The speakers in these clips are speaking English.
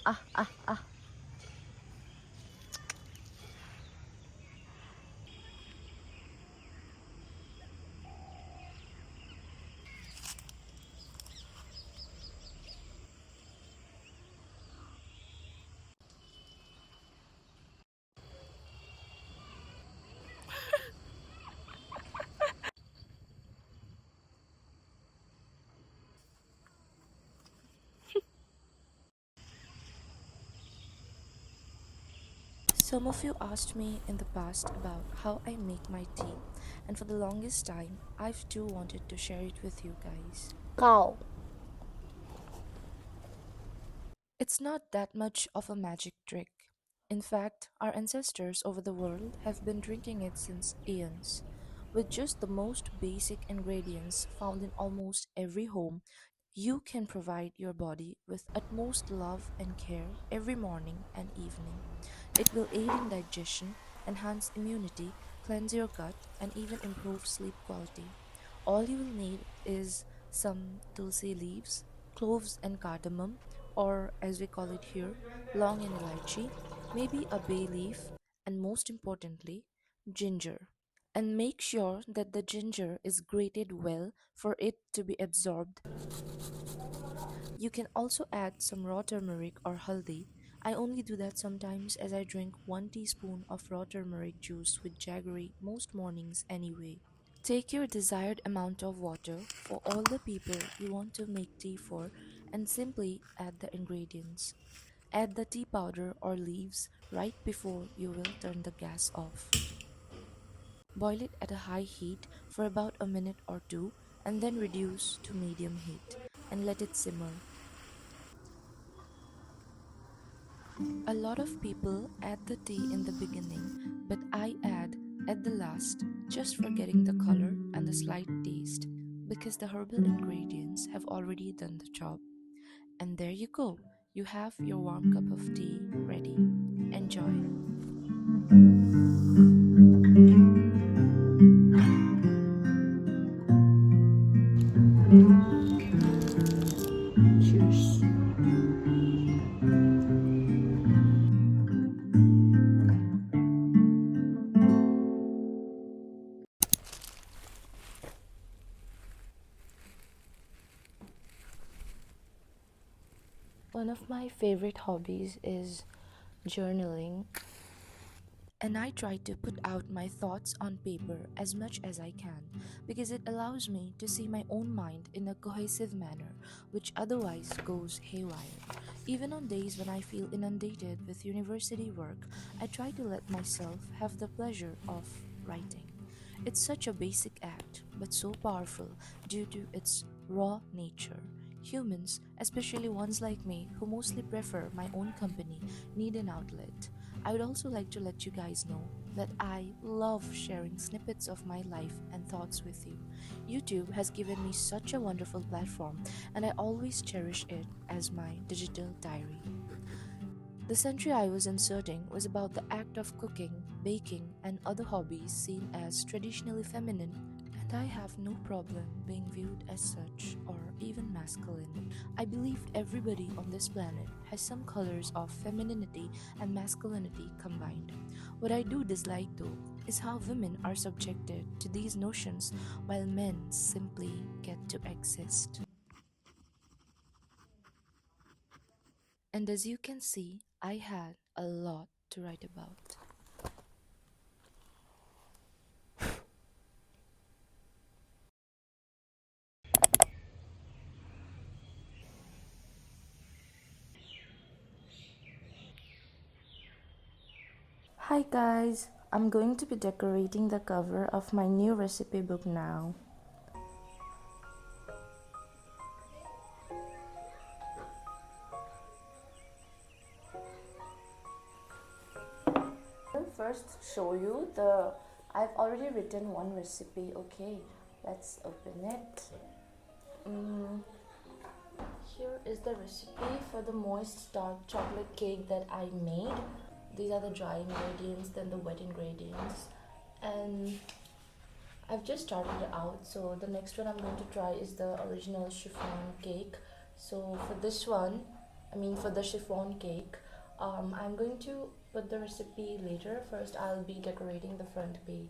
ah, ah, ah. Some of you asked me in the past about how I make my tea, and for the longest time, I've too wanted to share it with you guys. Cow. It's not that much of a magic trick. In fact, our ancestors over the world have been drinking it since eons. With just the most basic ingredients found in almost every home, you can provide your body with utmost love and care every morning and evening. It will aid in digestion, enhance immunity, cleanse your gut, and even improve sleep quality. All you will need is some tulsi leaves, cloves and cardamom, or as we call it here, long and elaichi, maybe a bay leaf, and most importantly, ginger. And make sure that the ginger is grated well for it to be absorbed. You can also add some raw turmeric or haldi. I only do that sometimes as I drink 1 teaspoon of raw turmeric juice with jaggery most mornings anyway. Take your desired amount of water for all the people you want to make tea for and simply add the ingredients. Add the tea powder or leaves right before you will turn the gas off. Boil it at a high heat for about a minute or two and then reduce to medium heat and let it simmer. A lot of people add the tea in the beginning, but I add at the last just for getting the color and the slight taste because the herbal ingredients have already done the job. And there you go, you have your warm cup of tea ready. Enjoy. Cheers. One of my favorite hobbies is journaling, and I try to put out my thoughts on paper as much as I can because it allows me to see my own mind in a cohesive manner, which otherwise goes haywire. Even on days when I feel inundated with university work, I try to let myself have the pleasure of writing. It's such a basic act, but so powerful due to its raw nature. Humans, especially ones like me who mostly prefer my own company, need an outlet. I would also like to let you guys know that I love sharing snippets of my life and thoughts with you. YouTube has given me such a wonderful platform, and I always cherish it as my digital diary. The century I was inserting was about the act of cooking, baking, and other hobbies seen as traditionally feminine, and I have no problem being viewed as such or even masculine. I believe everybody on this planet has some colors of femininity and masculinity combined. What I do dislike though is how women are subjected to these notions while men simply get to exist. And as you can see, I had a lot to write about. Hi guys, I'm going to be decorating the cover of my new recipe book now. I'll first show you the I've already written one recipe. Okay, let's open it. Mm, Here is the recipe for the moist dark chocolate cake that I made. These are the dry ingredients, then the wet ingredients, and I've just started out. So the next one I'm going to try is the original chiffon cake. So for this one, I mean, for the chiffon cake, I'm going to put the recipe later. First, I'll be decorating the front page.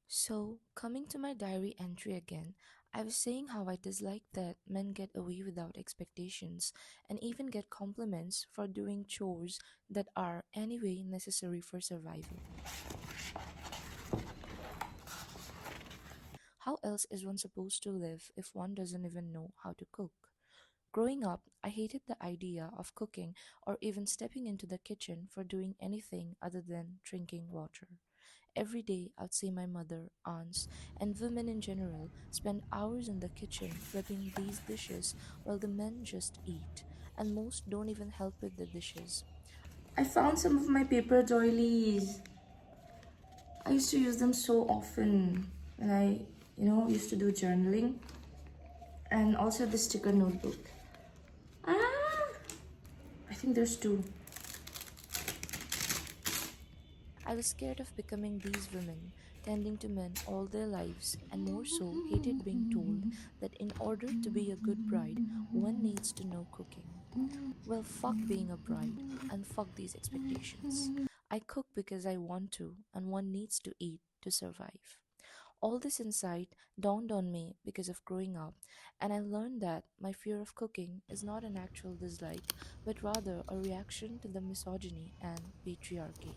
So, coming to my diary entry again, I was saying how I dislike that men get away without expectations and even get compliments for doing chores that are anyway necessary for survival. How else is one supposed to live if one doesn't even know how to cook? Growing up, I hated the idea of cooking or even stepping into the kitchen for doing anything other than drinking water. Every day, I'd see my mother, aunts, and women in general spend hours in the kitchen prepping these dishes while the men just eat, and most don't even help with the dishes. I found some of my paper doilies. I used to use them so often when I used to do journaling, and also the sticker notebook. Ah, I think there's two. I was scared of becoming these women, tending to men all their lives, and more so, hated being told that in order to be a good bride, one needs to know cooking. Well, fuck being a bride, and fuck these expectations. I cook because I want to, and one needs to eat to survive. All this insight dawned on me because of growing up, and I learned that my fear of cooking is not an actual dislike, but rather a reaction to the misogyny and patriarchy.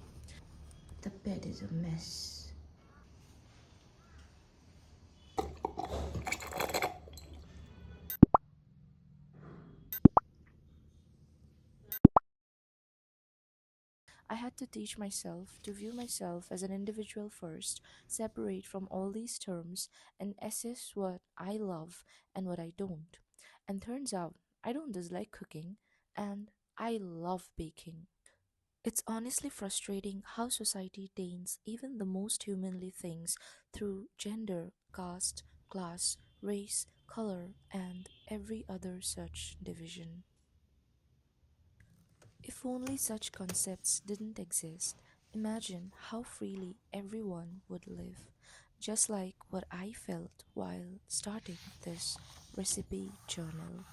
The bed is a mess. I had to teach myself to view myself as an individual first, separate from all these terms, and assess what I love and what I don't. And turns out, I don't dislike cooking, and I love baking. It's honestly frustrating how society taints even the most humanly things through gender, caste, class, race, color, and every other such division. If only such concepts didn't exist, imagine how freely everyone would live, just like what I felt while starting this recipe journal.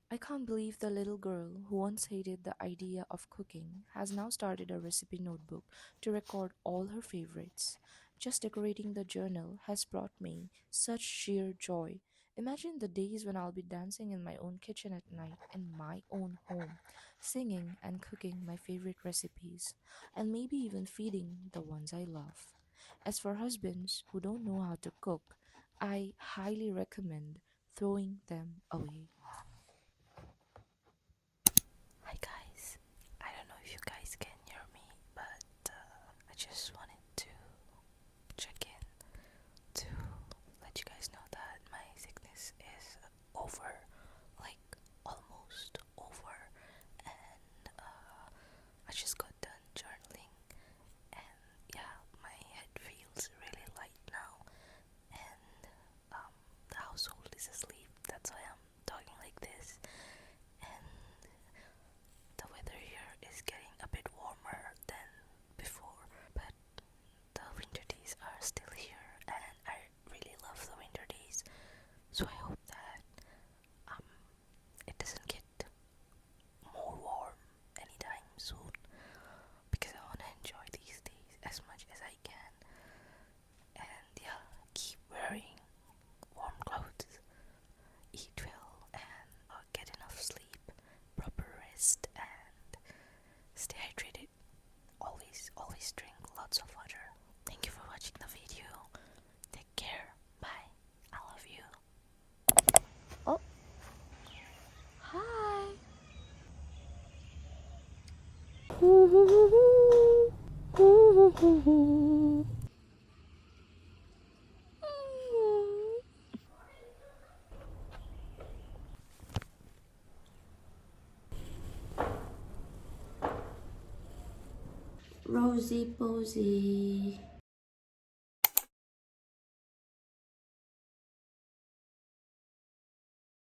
I can't believe the little girl who once hated the idea of cooking has now started a recipe notebook to record all her favorites. Just decorating the journal has brought me such sheer joy. Imagine the days when I'll be dancing in my own kitchen at night in my own home, singing and cooking my favorite recipes, and maybe even feeding the ones I love. As for husbands who don't know how to cook, I highly recommend throwing them away. Hi guys, I don't know if you guys can hear me, but I just wanted to check in to let you guys know that my sickness is over, like almost over, and I just got done journaling, and yeah, my head feels really light now, and the household is asleep. That's why I'm talking like this, and the weather here is getting a bit warmer than before, but the winter days are still here, and I really love the winter days. So I hope that um it doesn't get more warm anytime soon, because I want to enjoy these days as much as I can. And yeah, keep wearing warm clothes, eat well, and get enough sleep, proper rest, and stay hydrated. Always drink lots of water. Thank you for watching the video. Take care. Bye. I love you. Oh, hi. Rosie Posey.